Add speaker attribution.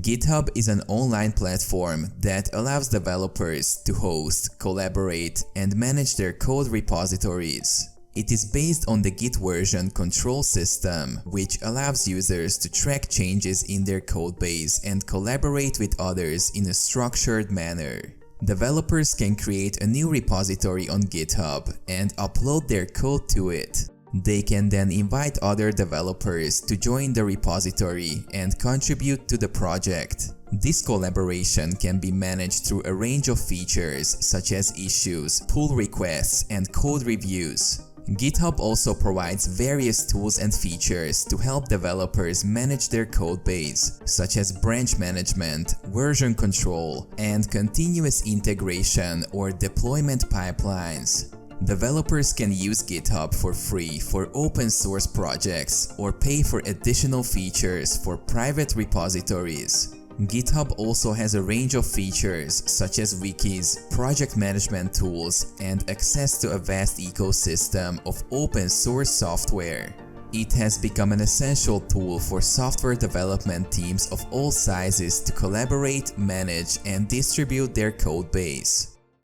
Speaker 1: GitHub is an online platform that allows developers to host, collaborate, and manage their code repositories. It is based on the Git version control system, which allows users to track changes in their codebase and collaborate with others in a structured manner. Developers can create a new repository on GitHub and upload their code to it. They can then invite other developers to join the repository and contribute to the project. This collaboration can be managed through a range of features such as issues, pull requests, and code reviews. GitHub also provides various tools and features to help developers manage their codebase, such as branch management, version control, and continuous integration or deployment pipelines. Developers can use GitHub for free for open source projects or pay for additional features for private repositories. GitHub also has a range of features such as wikis, project management tools, and access to a vast ecosystem of open source software. It has become an essential tool for software development teams of all sizes to collaborate, manage, and distribute their code base.